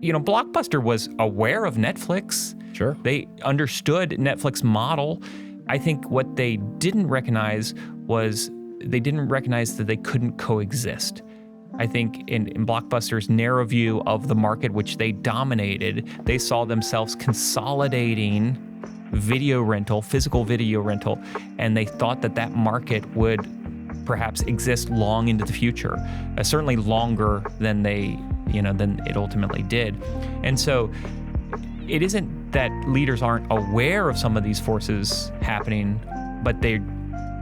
Blockbuster was aware of Netflix. Sure. They understood Netflix model. I think what they didn't recognize was that they couldn't coexist. I think in Blockbuster's narrow view of the market, which they dominated, they saw themselves consolidating video rental, physical video rental, and they thought that market would perhaps exist long into the future, certainly longer than than it ultimately did. And so it isn't that leaders aren't aware of some of these forces happening, but they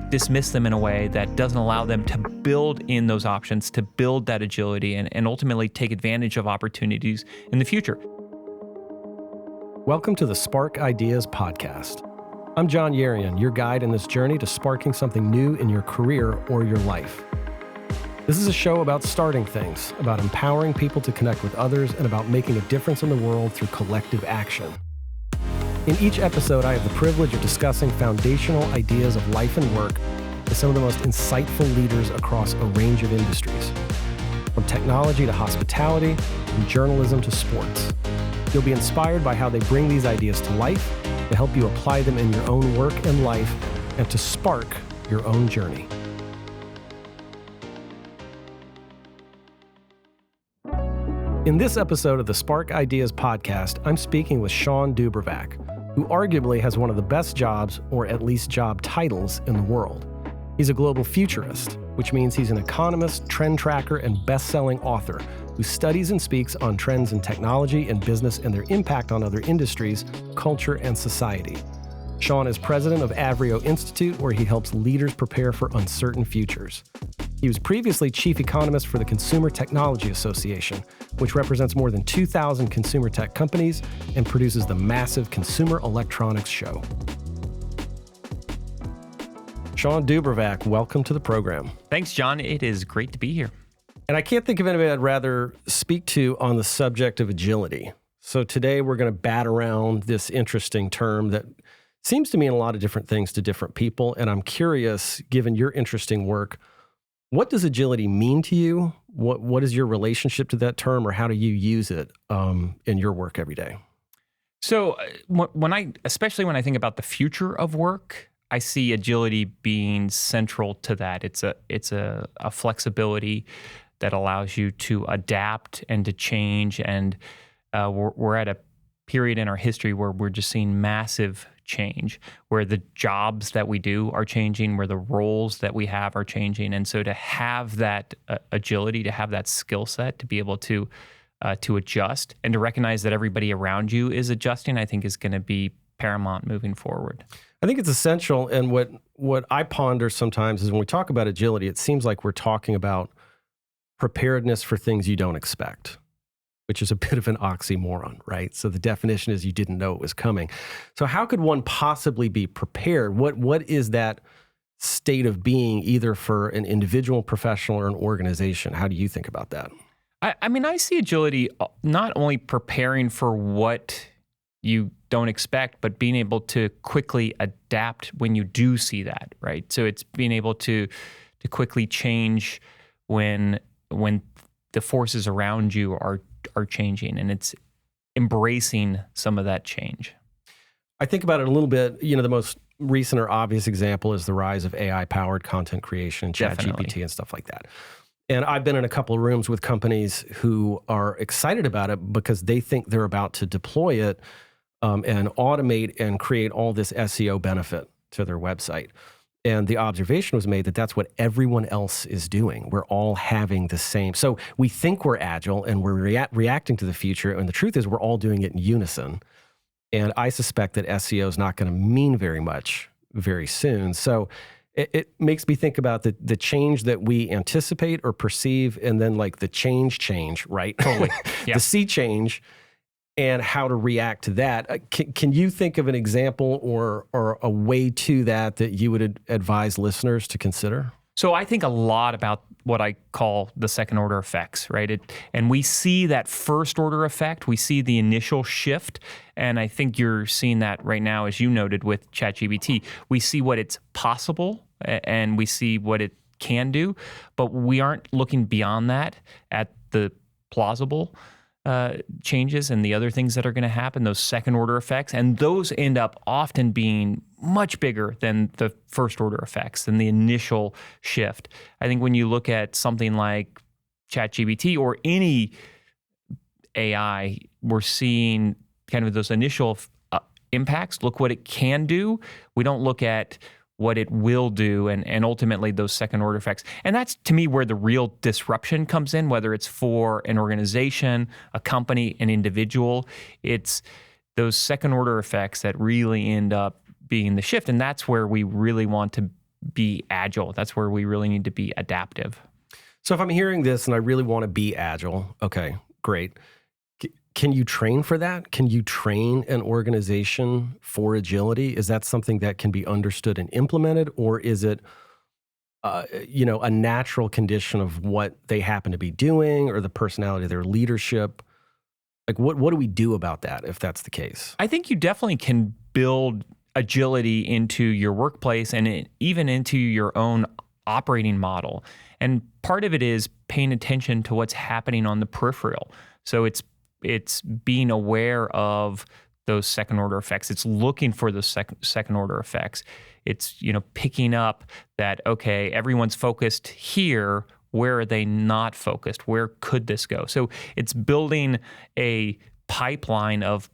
dismiss them in a way that doesn't allow them to build in those options, to build that agility and ultimately take advantage of opportunities in the future. Welcome to the Spark Ideas Podcast. I'm John Yerian, your guide in this journey to sparking something new in your career or your life. This is a show about starting things, about empowering people to connect with others, and about making a difference in the world through collective action. In each episode, I have the privilege of discussing foundational ideas of life and work with some of the most insightful leaders across a range of industries, from technology to hospitality, from journalism to sports. You'll be inspired by how they bring these ideas to life, to help you apply them in your own work and life, and to spark your own journey. In this episode of the Spark Ideas Podcast, I'm speaking with Shawn DuBravac, who arguably has one of the best jobs, or at least job titles, in the world. He's a global futurist, which means he's an economist, trend tracker, and best-selling author who studies and speaks on trends in technology and business and their impact on other industries, culture, and society. Shawn is president of Avrio Institute, where he helps leaders prepare for uncertain futures. He was previously chief economist for the Consumer Technology Association, which represents more than 2,000 consumer tech companies and produces the massive Consumer Electronics Show. Shawn DuBravac, welcome to the program. Thanks, John. It is great to be here. And I can't think of anybody I'd rather speak to on the subject of agility. So today we're going to bat around this interesting term that seems to mean a lot of different things to different people. And I'm curious, given your interesting work, what does agility mean to you? What is your relationship to that term, or how do you use it in your work every day? So especially when I think about the future of work, I see agility being central to that. It's a flexibility that allows you to adapt and to change. And we're at a period in our history where we're just seeing massive change, where the jobs that we do are changing, where the roles that we have are changing. And so to have that agility, to have that skill set, to be able to adjust and to recognize that everybody around you is adjusting, I think is going to be paramount moving forward. I think it's essential. And what I ponder sometimes is when we talk about agility, it seems like we're talking about preparedness for things you don't expect, which is a bit of an oxymoron, right? So the definition is you didn't know it was coming. So how could one possibly be prepared? What is that state of being, either for an individual, professional, or an organization? How do you think about that? I see agility not only preparing for what you don't expect, but being able to quickly adapt when you do see that, right? So it's being able to quickly change when the forces around you are changing, and it's embracing some of that change. I think about it a little bit. The most recent or obvious example is the rise of AI-powered content creation, ChatGPT and stuff like that. And I've been in a couple of rooms with companies who are excited about it because they think they're about to deploy it and automate and create all this SEO benefit to their website. And the observation was made that that's what everyone else is doing. We're all having the same. So we think we're agile and we're reacting to the future. And the truth is we're all doing it in unison. And I suspect that SEO is not going to mean very much very soon. So it makes me think about the change that we anticipate or perceive, and then like the change, right? Totally. Yeah. The sea change, and how to react to that. Can you think of an example or a way to that you would advise listeners to consider? So I think a lot about what I call the second order effects, right? And we see that first order effect, we see the initial shift, and I think you're seeing that right now, as you noted with ChatGPT. We see what it's possible and we see what it can do, but we aren't looking beyond that at the plausible. changes and the other things that are going to happen, those second order effects, and those end up often being much bigger than the first order effects, than the initial shift. I think when you look at something like ChatGPT or any AI, we're seeing kind of those initial impacts. Look what it can do. We don't look at what it will do and ultimately those second order effects. And that's, to me, where the real disruption comes in, whether it's for an organization, a company, an individual. It's those second order effects that really end up being the shift. And that's where we really want to be agile. That's where we really need to be adaptive. So if I'm hearing this and I really want to be agile, okay, great. Can you train for that? Can you train an organization for agility? Is that something that can be understood and implemented, or is it, a natural condition of what they happen to be doing or the personality of their leadership? Like, what do we do about that if that's the case? I think you definitely can build agility into your workplace and even into your own operating model. And part of it is paying attention to what's happening on the peripheral. So it's being aware of those second order effects. It's looking for those second order effects. It's, picking up that, okay, everyone's focused here. Where are they not focused? Where could this go? So it's building a pipeline of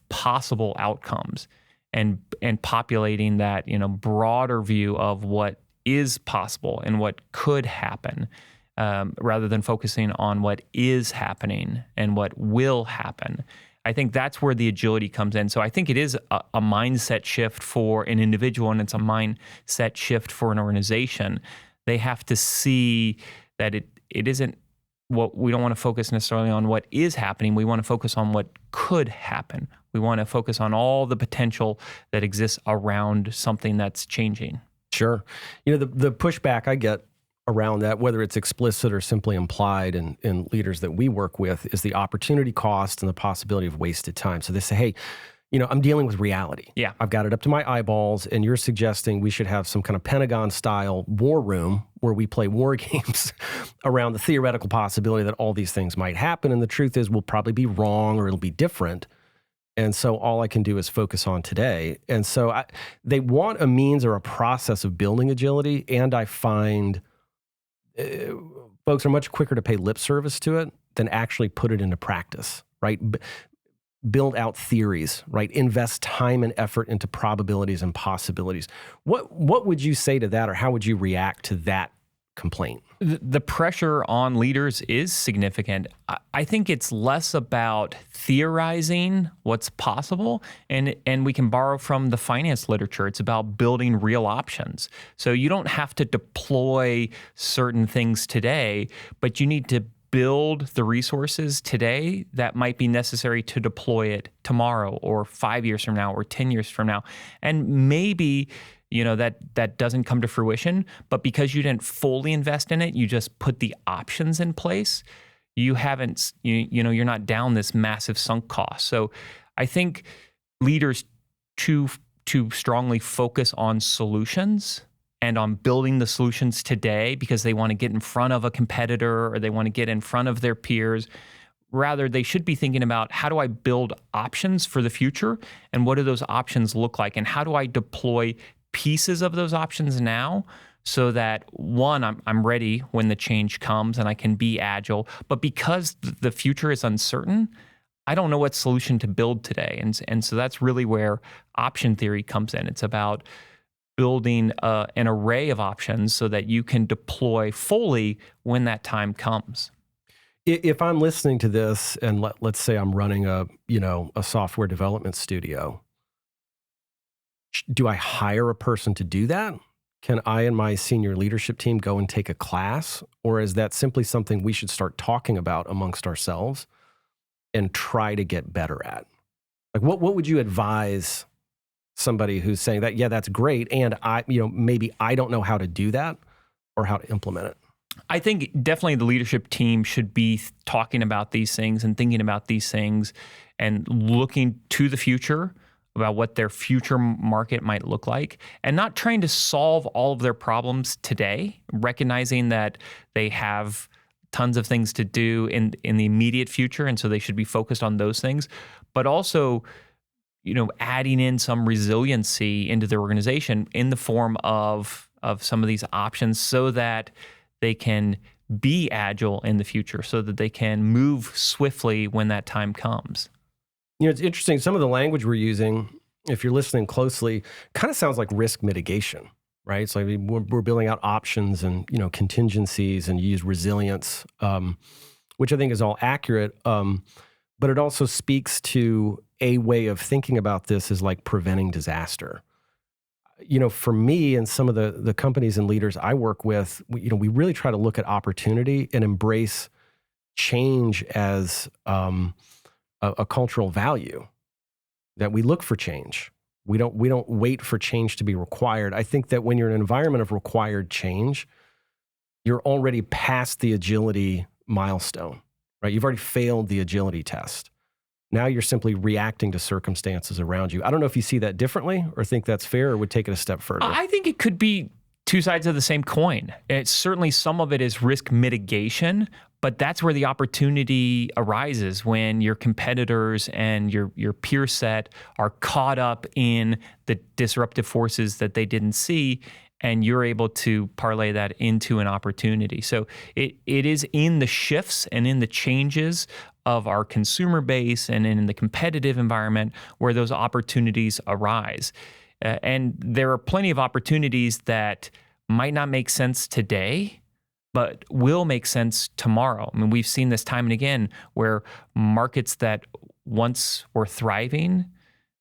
possible outcomes and populating that, broader view of what is possible and what could happen. Rather than focusing on what is happening and what will happen. I think that's where the agility comes in. So I think it is a mindset shift for an individual, and it's a mindset shift for an organization. They have to see that it isn't what we don't want to focus necessarily on what is happening. We want to focus on what could happen. We want to focus on all the potential that exists around something that's changing. Sure. The pushback I get around that, whether it's explicit or simply implied in leaders that we work with, is the opportunity cost and the possibility of wasted time. So they say, hey, I'm dealing with reality. Yeah. I've got it up to my eyeballs, and you're suggesting we should have some kind of Pentagon-style war room where we play war games around the theoretical possibility that all these things might happen. And the truth is we'll probably be wrong or it'll be different. And so all I can do is focus on today. And so they want a means or a process of building agility, and I find folks are much quicker to pay lip service to it than actually put it into practice, right? Build out theories, right? Invest time and effort into probabilities and possibilities. What would you say to that, or how would you react to that complaint? The pressure on leaders is significant. I think it's less about theorizing what's possible, and we can borrow from the finance literature. It's about building real options. So you don't have to deploy certain things today, but you need to build the resources today that might be necessary to deploy it tomorrow or 5 years from now or 10 years from now. And maybe that doesn't come to fruition, but because you didn't fully invest in it, you just put the options in place. You haven't, you're not down this massive sunk cost. So I think leaders too strongly focus on solutions and on building the solutions today because they want to get in front of a competitor or they want to get in front of their peers. Rather, they should be thinking about, how do I build options for the future, and what do those options look like, and how do I deploy pieces of those options now so that, one, I'm ready when the change comes and I can be agile. But because the future is uncertain, I don't know what solution to build today. And so that's really where option theory comes in. It's about building an array of options so that you can deploy fully when that time comes. If I'm listening to this and let's say I'm running a software development studio, do I hire a person to do that? Can I and my senior leadership team go and take a class? Or is that simply something we should start talking about amongst ourselves and try to get better at? Like, what would you advise somebody who's saying that, yeah, that's great, and maybe I don't know how to do that or how to implement it? I think definitely the leadership team should be talking about these things and thinking about these things and looking to the future about what their future market might look like, and not trying to solve all of their problems today, recognizing that they have tons of things to do in the immediate future, and so they should be focused on those things. But also, adding in some resiliency into their organization in the form of some of these options, so that they can be agile in the future, so that they can move swiftly when that time comes. It's interesting. Some of the language we're using, if you're listening closely, kind of sounds like risk mitigation, right? So we're building out options and contingencies, and you use resilience, which I think is all accurate. But it also speaks to a way of thinking about this is like preventing disaster. For me and some of the companies and leaders I work with, we really try to look at opportunity and embrace change as a cultural value, that we look for change. We don't wait for change to be required. I think that when you're in an environment of required change, you're already past the agility milestone, right? You've already failed the agility test. Now you're simply reacting to circumstances around you. I don't know if you see that differently or think that's fair, or would take it a step further. I think it could be two sides of the same coin. It's certainly some of it is risk mitigation, but that's where the opportunity arises, when your competitors and your peer set are caught up in the disruptive forces that they didn't see, and you're able to parlay that into an opportunity. So it is in the shifts and in the changes of our consumer base and in the competitive environment where those opportunities arise. And there are plenty of opportunities that might not make sense today, but will make sense tomorrow. I mean, we've seen this time and again where markets that once were thriving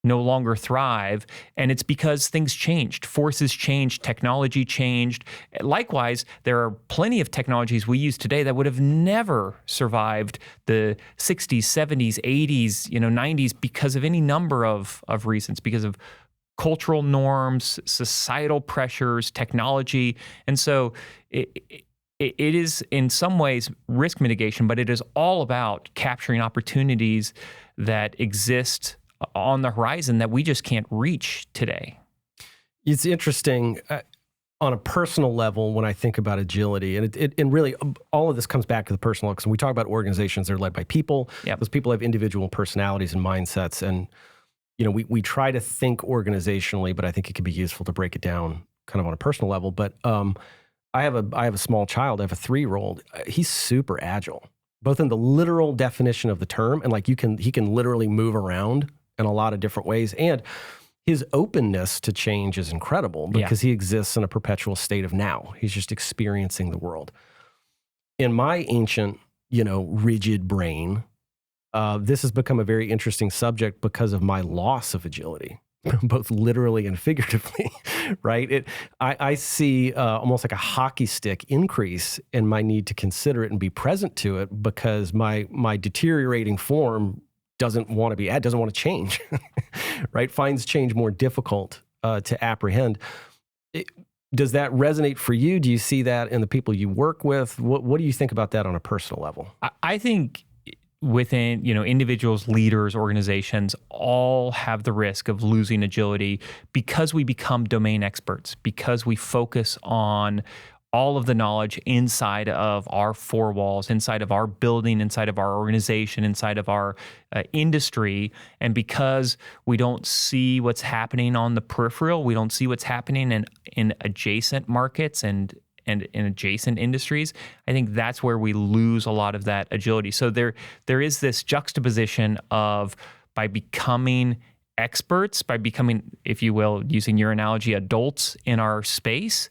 no longer thrive, and it's because things changed. Forces changed, technology changed. Likewise, there are plenty of technologies we use today that would have never survived the 60s, 70s, 80s, 90s because of any number of reasons, because of cultural norms, societal pressures, technology. And so it is in some ways risk mitigation, but it is all about capturing opportunities that exist on the horizon that we just can't reach today. It's interesting on a personal level when I think about agility, and really all of this comes back to the personal, because when we talk about organizations, they're led by people. Yep. Those people have individual personalities and mindsets, and we try to think organizationally, but I think it can be useful to break it down kind of on a personal level. But I have a small child. I have a 3-year-old. He's super agile, both in the literal definition of the term, and like he can literally move around in a lot of different ways. And his openness to change is incredible, because he exists in a perpetual state of now. He's just experiencing the world. In my ancient, rigid brain, this has become a very interesting subject because of my loss of agility, both literally and figuratively, right? I see almost like a hockey stick increase in my need to consider it and be present to it, because my deteriorating form doesn't want to change, right? Finds change more difficult to apprehend. Does that resonate for you? Do you see that in the people you work with? What do you think about that on a personal level? I think within, individuals, leaders, organizations, all have the risk of losing agility because we become domain experts, because we focus on all of the knowledge inside of our 4 walls, inside of our building, inside of our organization, inside of our industry. And because we don't see what's happening on the peripheral, we don't see what's happening in adjacent markets and in adjacent industries, I think that's where we lose a lot of that agility. So there is this juxtaposition of, by becoming experts, by becoming, if you will, using your analogy, adults in our space,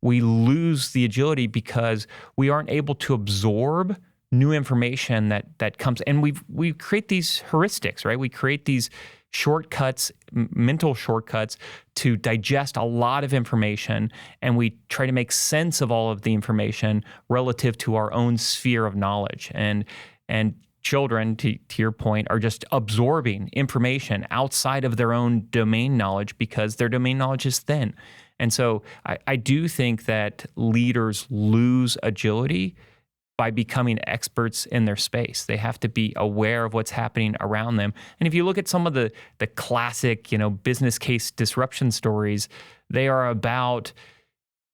we lose the agility because we aren't able to absorb new information that comes. And we create these heuristics, right? We create these shortcuts, mental shortcuts, to digest a lot of information, and we try to make sense of all of the information relative to our own sphere of knowledge. And children, to your point, are just absorbing information outside of their own domain knowledge because their domain knowledge is thin. And so I do think that leaders lose agility by becoming experts in their space. They have to be aware of what's happening around them. And if you look at some of the classic, business case disruption stories, they are about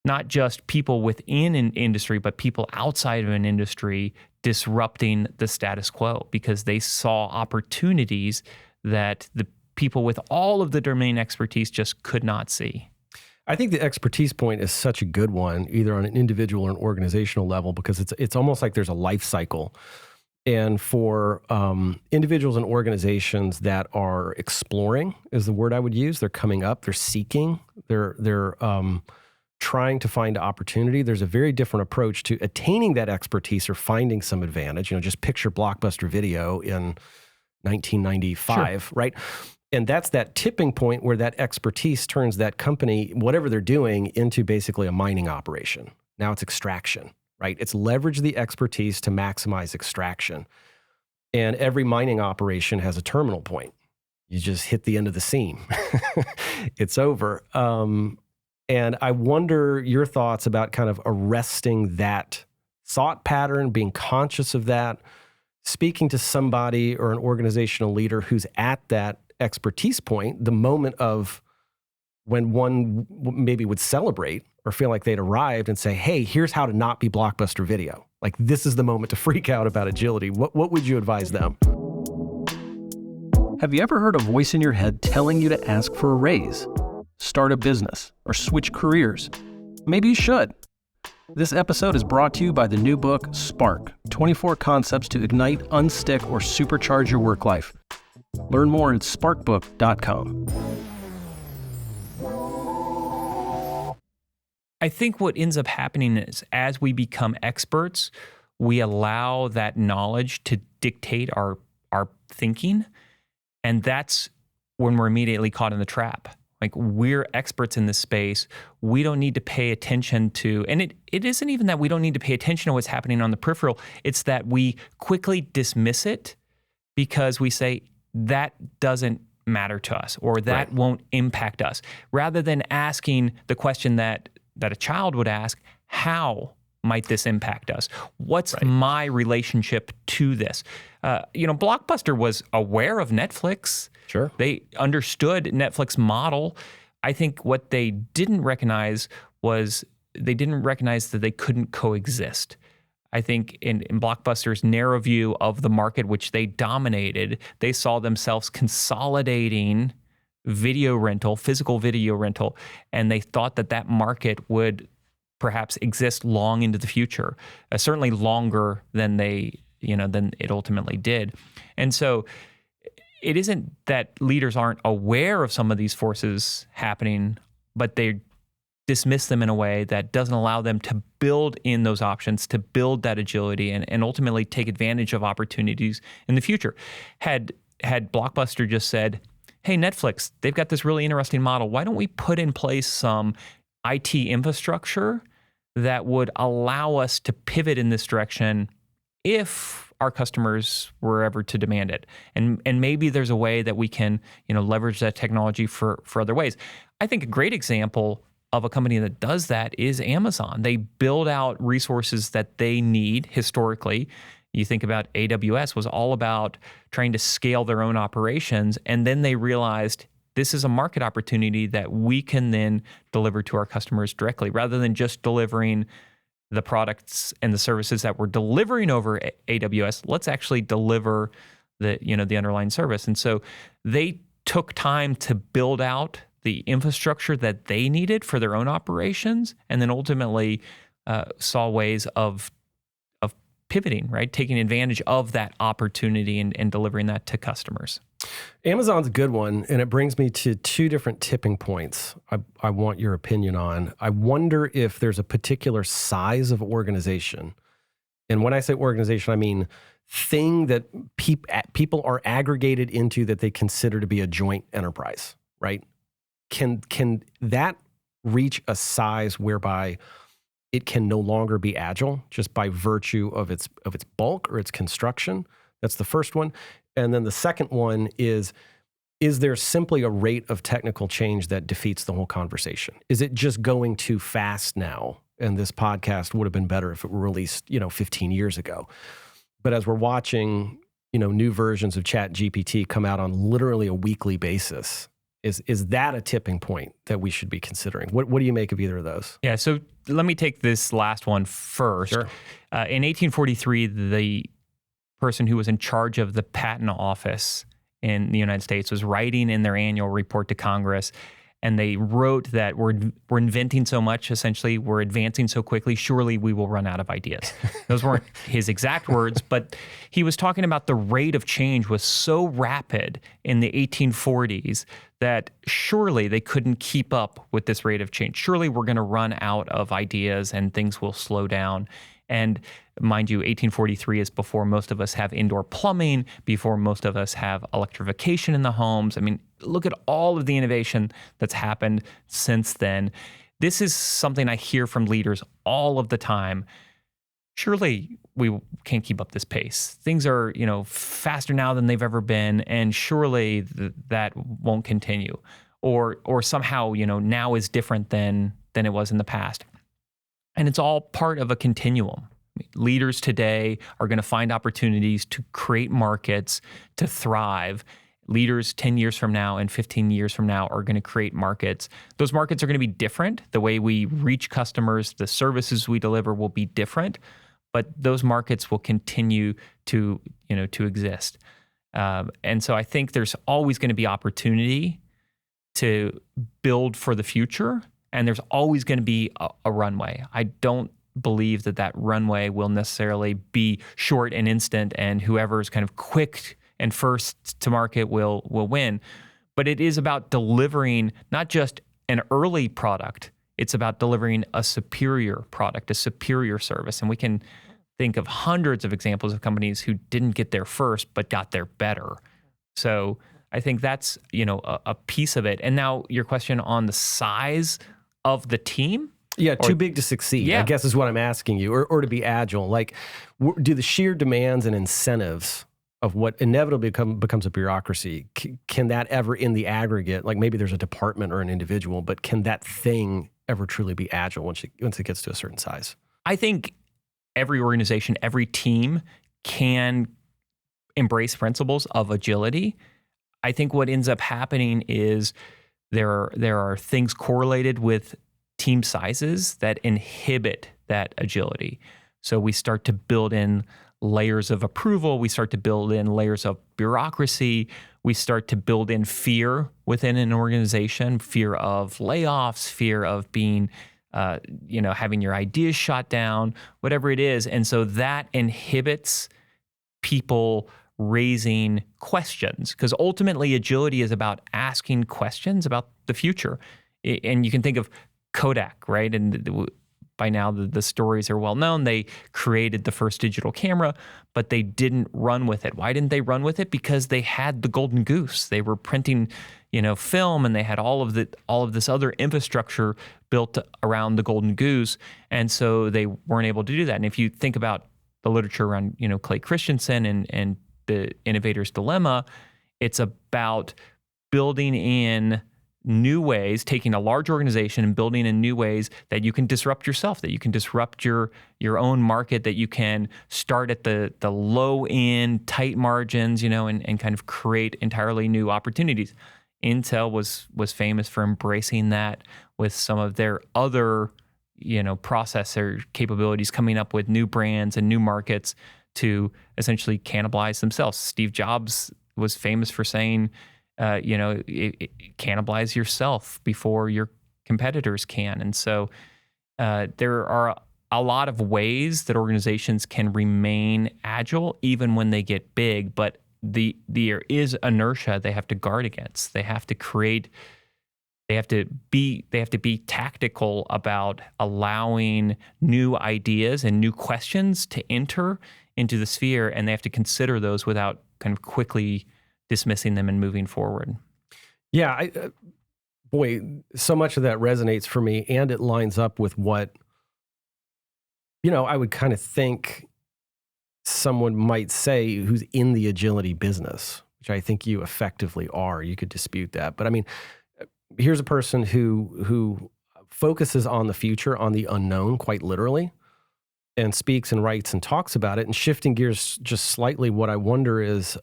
not just people within an industry, but people outside of an industry disrupting the status quo because they saw opportunities that the people with all of the domain expertise just could not see. I think the expertise point is such a good one, either on an individual or an organizational level, because it's almost like there's a life cycle. And for individuals and organizations that are exploring, is the word I would use, they're coming up, they're seeking, they're trying to find opportunity. There's a very different approach to attaining that expertise or finding some advantage. Just picture Blockbuster Video in 1995, sure, right? And that's that tipping point where that expertise turns that company, whatever they're doing, into basically a mining operation. Now it's extraction, right? It's leverage the expertise to maximize extraction. And every mining operation has a terminal point. You just hit the end of the seam. It's over. And I wonder your thoughts about kind of arresting that thought pattern, being conscious of that, speaking to somebody or an organizational leader who's at that expertise point, the moment of when one maybe would celebrate or feel like they'd arrived and say, hey, here's how to not be Blockbuster Video. Like, this is the moment to freak out about agility. What would you advise them? Have you ever heard a voice in your head telling you to ask for a raise, start a business, or switch careers? Maybe you should. This episode is brought to you by the new book, Spark, 24 Concepts to Ignite, Unstick, or Supercharge Your Work Life. Learn more at sparkbook.com. I think what ends up happening is as we become experts, we allow that knowledge to dictate our thinking. And that's when we're immediately caught in the trap. Like, we're experts in this space. We don't need to pay attention to, and it isn't even that we don't need to pay attention to what's happening on the peripheral. It's that we quickly dismiss it because we say that doesn't matter to us or that right, won't impact us. Rather than asking the question that a child would ask, how might this impact us? What's right, my relationship to this? Blockbuster was aware of Netflix. Sure. They understood Netflix model. I think what they didn't recognize was they didn't recognize that they couldn't coexist. I think in Blockbuster's narrow view of the market, which they dominated, they saw themselves consolidating video rental, physical video rental, and they thought that market would perhaps exist long into the future, certainly longer than than it ultimately did. And so it isn't that leaders aren't aware of some of these forces happening, but they dismiss them in a way that doesn't allow them to build in those options, to build that agility and ultimately take advantage of opportunities in the future. Had Blockbuster just said, hey, Netflix, they've got this really interesting model. Why don't we put in place some IT infrastructure that would allow us to pivot in this direction if our customers were ever to demand it? And maybe there's a way that we can, leverage that technology for other ways. I think a great example of a company that does that is Amazon. They build out resources that they need historically. You think about AWS was all about trying to scale their own operations, and then they realized this is a market opportunity that we can then deliver to our customers directly, rather than just delivering the products and the services that we're delivering over AWS. Let's actually deliver the underlying service. And so they took time to build out the infrastructure that they needed for their own operations, and then ultimately saw ways of pivoting, right? Taking advantage of that opportunity and delivering that to customers. Amazon's a good one, and it brings me to two different tipping points I want your opinion on. I wonder if there's a particular size of organization, and when I say organization, I mean thing that people are aggregated into that they consider to be a joint enterprise, right? Can that reach a size whereby it can no longer be agile just by virtue of its bulk or its construction? That's the first one. And then the second one is there simply a rate of technical change that defeats the whole conversation? Is it just going too fast now? And this podcast would have been better if it were released, 15 years ago. But as we're watching, new versions of ChatGPT come out on literally a weekly basis, Is that a tipping point that we should be considering? What do you make of either of those? Yeah, so let me take this last one first. Sure. In 1843, the person who was in charge of the patent office in the United States was writing in their annual report to Congress, and they wrote that we're inventing so much, essentially, we're advancing so quickly, surely we will run out of ideas. Those weren't his exact words, but he was talking about the rate of change was so rapid in the 1840s that surely they couldn't keep up with this rate of change. Surely we're going to run out of ideas and things will slow down. And mind you, 1843 is before most of us have indoor plumbing, before most of us have electrification in the homes. I mean, look at all of the innovation that's happened since then. This is something I hear from leaders all of the time. Surely we can't keep up this pace. Things are, faster now than they've ever been, and surely that won't continue. Or somehow, now is different than it was in the past. And it's all part of a continuum. Leaders today are going to find opportunities to create markets, to thrive. Leaders 10 years from now and 15 years from now are going to create markets. Those markets are going to be different. The way we reach customers, the services we deliver will be different, but those markets will continue to exist. And so I think there's always going to be opportunity to build for the future. And there's always going to be a runway. I don't believe that runway will necessarily be short and instant, and whoever's kind of quick and first to market will win. But it is about delivering not just an early product, it's about delivering a superior product, a superior service. And we can think of hundreds of examples of companies who didn't get there first, but got there better. So I think that's, a piece of it. And now your question on the size of the team? Yeah, too big to succeed, yeah. I guess is what I'm asking you, or to be agile. Like, do the sheer demands and incentives of what inevitably becomes a bureaucracy, can that ever in the aggregate, like maybe there's a department or an individual, but can that thing ever truly be agile once it gets to a certain size? I think every organization, every team can embrace principles of agility. I think what ends up happening is there are things correlated with team sizes that inhibit that agility. So we start to build in layers of approval. We start to build in layers of bureaucracy. We start to build in fear within an organization, fear of layoffs, fear of being, having your ideas shot down, whatever it is. And so that inhibits people raising questions, because ultimately agility is about asking questions about the future. And you can think of Kodak, right? And by now the stories are well known. They created the first digital camera, but they didn't run with it. Why didn't they run with it? Because they had the golden goose. They were printing, film, and they had all of this other infrastructure built around the golden goose, and so they weren't able to do that. And if you think about the literature around, Clay Christensen and the innovator's dilemma, it's about building in new ways, taking a large organization and building in new ways that you can disrupt yourself, that you can disrupt your own market, that you can start at the low end, tight margins, and kind of create entirely new opportunities. Intel was famous for embracing that with some of their other, processor capabilities, coming up with new brands and new markets to essentially cannibalize themselves. Steve Jobs was famous for saying, cannibalize yourself before your competitors can. And so there are a lot of ways that organizations can remain agile even when they get big, but there is inertia they have to guard against. They have to be tactical about allowing new ideas and new questions to enter into the sphere, and they have to consider those without kind of quickly dismissing them and moving forward. Yeah, so much of that resonates for me, and it lines up with what, I would kind of think someone might say who's in the agility business, which I think you effectively are. You could dispute that. But I mean, here's a person who focuses on the future, on the unknown, quite literally, and speaks and writes and talks about it. And shifting gears just slightly, what I wonder is,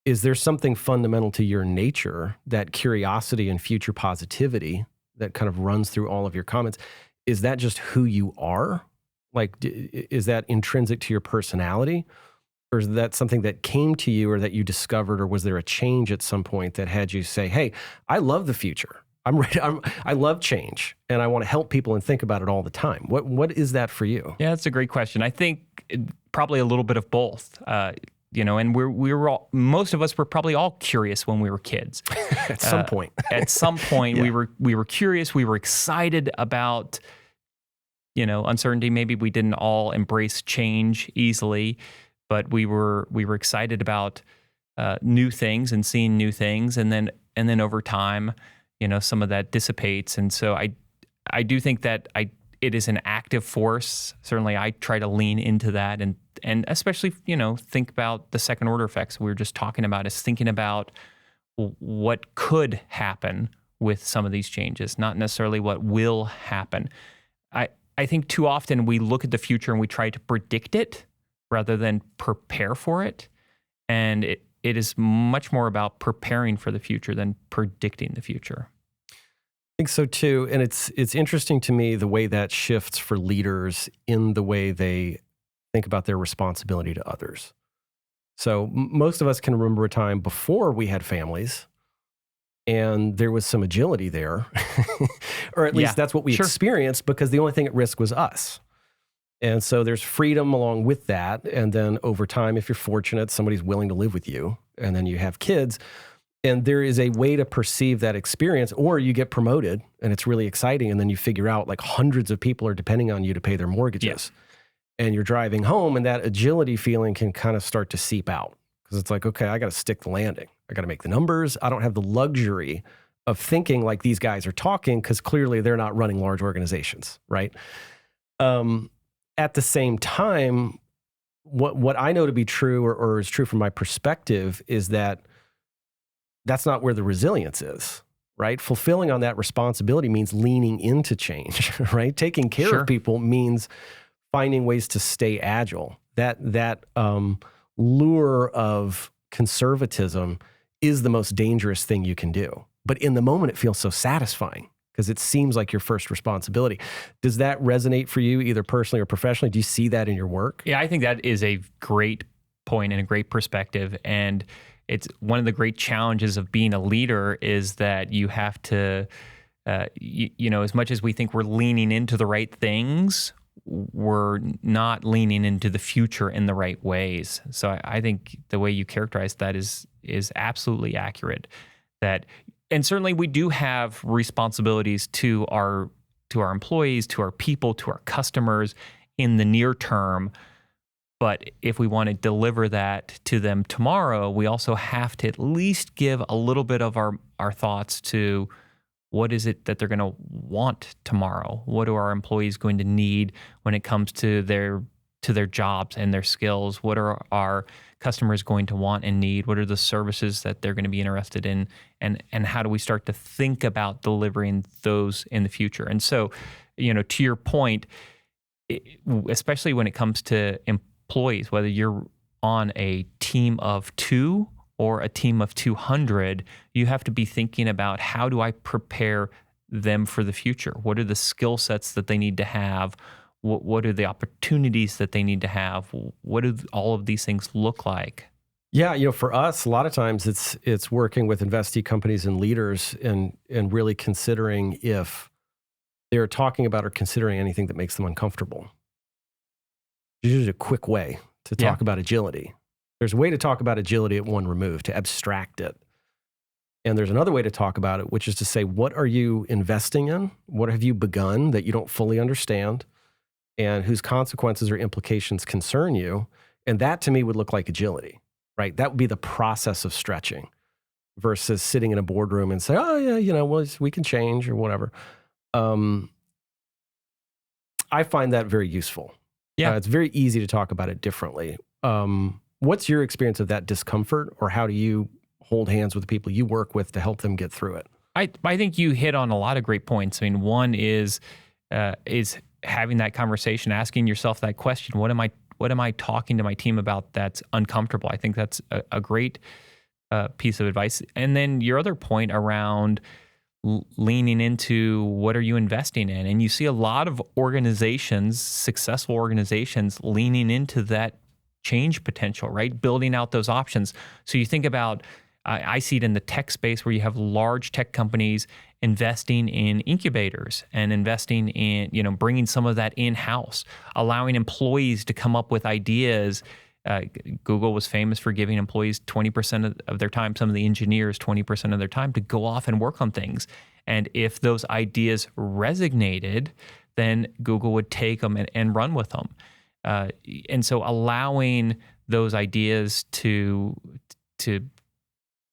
is there something fundamental to your nature, that curiosity and future positivity that kind of runs through all of your comments? Is that just who you are? Like, is that intrinsic to your personality? Or is that something that came to you or that you discovered, or was there a change at some point that had you say, hey, I love the future. I'm ready. I love change, and I want to help people and think about it all the time. What is that for you? Yeah, that's a great question. I think probably a little bit of both. And we were all, most of us were probably all curious when we were kids. At some point. At some point, Yeah. we were curious. We were excited about uncertainty. Maybe we didn't all embrace change easily, but we were excited about new things and seeing new things, and then over time, some of that dissipates. And so I do think that it is an active force. Certainly, I try to lean into that, and especially think about the second order effects we were just talking about. Is thinking about what could happen with some of these changes, not necessarily what will happen. I think too often we look at the future and we try to predict it rather than prepare for it. And it is much more about preparing for the future than predicting the future. I think so too. And it's interesting to me the way that shifts for leaders in the way they think about their responsibility to others. So most of us can remember a time before we had families, and there was some agility there, or at least that's what we experienced, because the only thing at risk was us. And so there's freedom along with that. And then over time, if you're fortunate, somebody's willing to live with you, and then you have kids, and there is a way to perceive that experience, or you get promoted and it's really exciting. And then you figure out like hundreds of people are depending on you to pay their mortgages, and you're driving home, and that agility feeling can kind of start to seep out, because it's like, okay, I got to stick the landing. I got to make the numbers. I don't have the luxury of thinking like these guys are talking, because clearly they're not running large organizations, right? At the same time, what I know to be true, or is true from my perspective, is that that's not where the resilience is, right? Fulfilling on that responsibility means leaning into change, right? Taking care of people means finding ways to stay agile. That lure of conservatism is the most dangerous thing you can do. But in the moment, it feels so satisfying, because it seems like your first responsibility. Does that resonate for you, either personally or professionally? Do you see that in your work? Yeah, I think that is a great point and a great perspective. And it's one of the great challenges of being a leader, is that you have to, as much as we think we're leaning into the right things, we're not leaning into the future in the right ways. So I think the way you characterize that is absolutely accurate. And certainly we do have responsibilities to our employees, to our people, to our customers in the near term. But if we want to deliver that to them tomorrow, we also have to at least give a little bit of our thoughts to what is it that they're going to want tomorrow? What are our employees going to need when it comes to their jobs and their skills? What are our customers going to want and need? What are the services that they're going to be interested in? And how do we start to think about delivering those in the future? And so, to your point, especially when it comes to employees, whether you're on a team of 2 or a team of 200, you have to be thinking about, how do I prepare them for the future? What are the skill sets that they need to have? What are the opportunities that they need to have? What do all of these things look like? Yeah, for us, a lot of times it's working with investee companies and leaders, and really considering if they're talking about or considering anything that makes them uncomfortable. There's usually a quick way to talk about agility. There's a way to talk about agility at one remove, to abstract it. And there's another way to talk about it, which is to say, what are you investing in? What have you begun that you don't fully understand, and whose consequences or implications concern you? And that, to me, would look like agility, right? That would be the process of stretching, versus sitting in a boardroom and say, oh yeah, well, we can change or whatever. I find that very useful. Yeah. It's very easy to talk about it differently. What's your experience of that discomfort, or how do you hold hands with the people you work with to help them get through it? I think you hit on a lot of great points. I mean, one is having that conversation, asking yourself that question: what am I talking to my team about that's uncomfortable? I think that's a great piece of advice. And then your other point around leaning into what are you investing in? And you see a lot of organizations, successful organizations, leaning into that change potential, right? Building out those options. So you think about, I see it in the tech space where you have large tech companies investing in incubators and investing in, bringing some of that in-house, allowing employees to come up with ideas. Google was famous for giving employees 20% of their time, some of the engineers 20% of their time to go off and work on things. And if those ideas resonated, then Google would take them and run with them. And so allowing those ideas to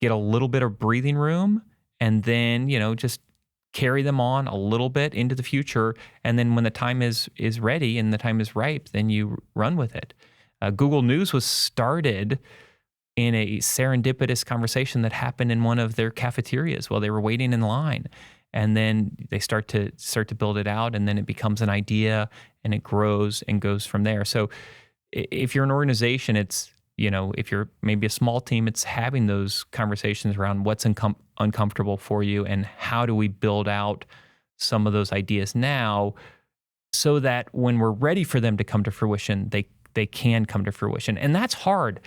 get a little bit of breathing room and then, just carry them on a little bit into the future. And then when the time is ready and the time is ripe, then you run with it. Google News was started in a serendipitous conversation that happened in one of their cafeterias while they were waiting in line. And then they start to build it out, and then it becomes an idea and it grows and goes from there. So if you're an organization, it's, if you're maybe a small team, it's having those conversations around what's uncomfortable for you and how do we build out some of those ideas now so that when we're ready for them to come to fruition, they can come to fruition. And that's hard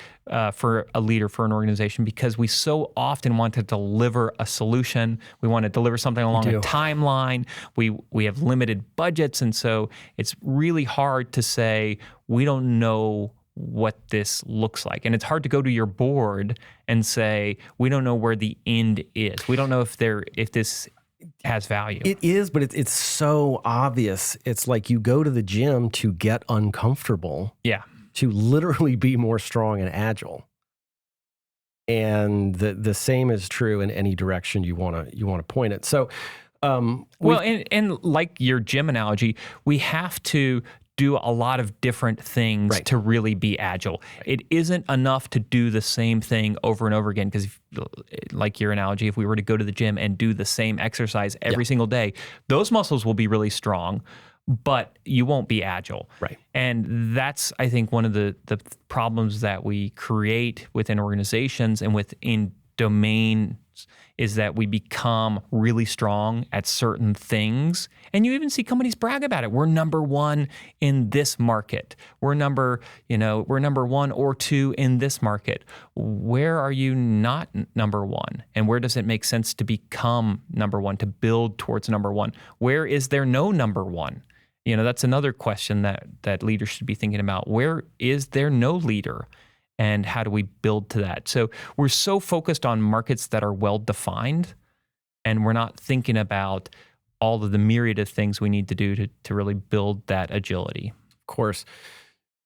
for a leader, for an organization, because we so often want to deliver a solution. We want to deliver something along a timeline. We have limited budgets. And so it's really hard to say, we don't know what this looks like. And it's hard to go to your board and say, we don't know where the end is. We don't know if this has value. It is, but it's so obvious. It's like you go to the gym to get uncomfortable. Yeah. To literally be more strong and agile. And the same is true in any direction you want to point it. So, and like your gym analogy, we have to do a lot of different things to really be agile. It isn't enough to do the same thing over and over again, because like your analogy, if we were to go to the gym and do the same exercise every single day, those muscles will be really strong, but you won't be agile. Right. And that's, I think, one of the problems that we create within organizations and within domains is that we become really strong at certain things. And you even see companies brag about it. We're number one in this market. We're number one or two in this market. Where are you not number one? And where does it make sense to become number one, to build towards number one? Where is there no number one? That's another question that leaders should be thinking about. Where is there no leader? And how do we build to that? So we're so focused on markets that are well-defined, and we're not thinking about all of the myriad of things we need to do to really build that agility. Of course.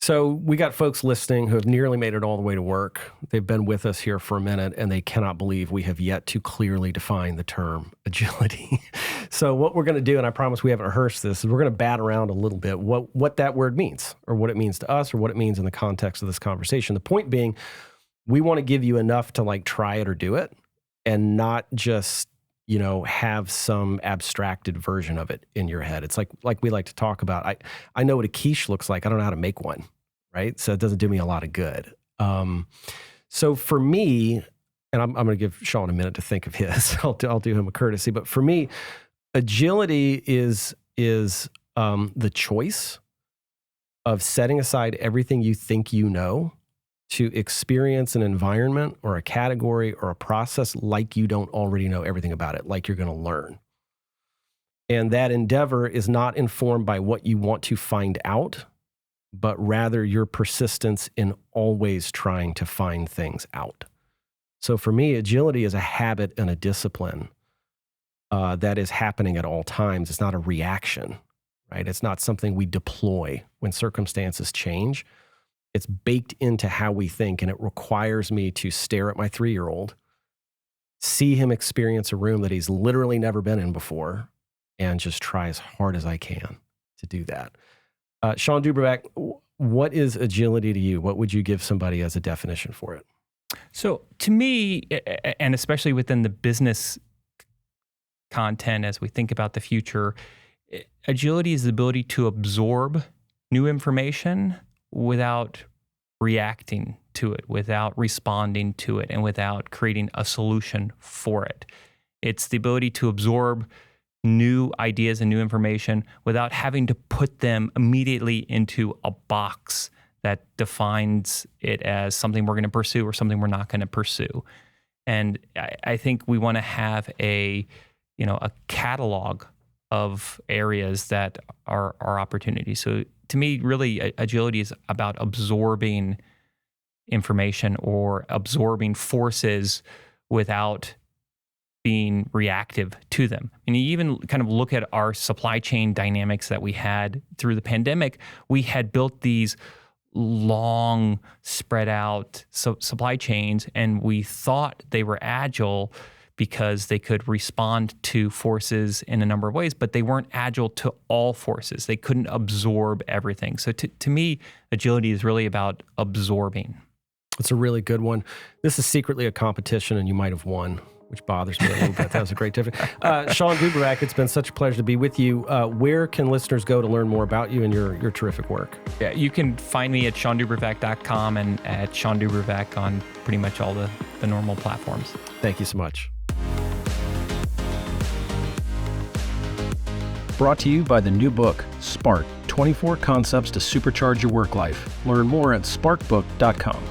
So we got folks listening who have nearly made it all the way to work. They've been with us here for a minute, and they cannot believe we have yet to clearly define the term agility. So what we're going to do, and I promise we haven't rehearsed this, is we're going to bat around a little bit what that word means, or what it means to us, or what it means in the context of this conversation. The point being, we want to give you enough to try it or do it, and not just have some abstracted version of it in your head. It's like we like to talk about. I know what a quiche looks like. I don't know how to make one, right? So it doesn't do me a lot of good. So for me, and I'm going to give Shawn a minute to think of his. I'll do him a courtesy. But for me, agility is the choice of setting aside everything you think you know to experience an environment or a category or a process like you don't already know everything about it, like you're going to learn. And that endeavor is not informed by what you want to find out, but rather your persistence in always trying to find things out. So for me, agility is a habit and a discipline that is happening at all times. It's not a reaction, right? It's not something we deploy when circumstances change. It's baked into how we think, and it requires me to stare at my 3-year-old, see him experience a room that he's literally never been in before, and just try as hard as I can to do that. Shawn DuBravac, what is agility to you? What would you give somebody as a definition for it? So to me, and especially within the business content, as we think about the future, agility is the ability to absorb new information without reacting to it, without responding to it, and without creating a solution for it. It's the ability to absorb new ideas and new information without having to put them immediately into a box that defines it as something we're going to pursue or something we're not going to pursue. And I think we want to have a catalog of areas that are opportunities. So to me, really, agility is about absorbing information or absorbing forces without being reactive to them. And you even kind of look at our supply chain dynamics that we had through the pandemic. We had built these long, spread out supply chains, and we thought they were agile because they could respond to forces in a number of ways, but they weren't agile to all forces. They couldn't absorb everything. So to me, agility is really about absorbing. It's a really good one. This is secretly a competition, and you might have won, which bothers me a little bit. That was a great tip. Shawn DuBravac, it's been such a pleasure to be with you. Where can listeners go to learn more about you and your terrific work? Yeah, you can find me at ShawnDuBravac.com and at Shawn DuBravac on pretty much all the normal platforms. Thank you so much. Brought to you by the new book, Spark, 24 Concepts to Supercharge Your Work Life. Learn more at sparkbook.com.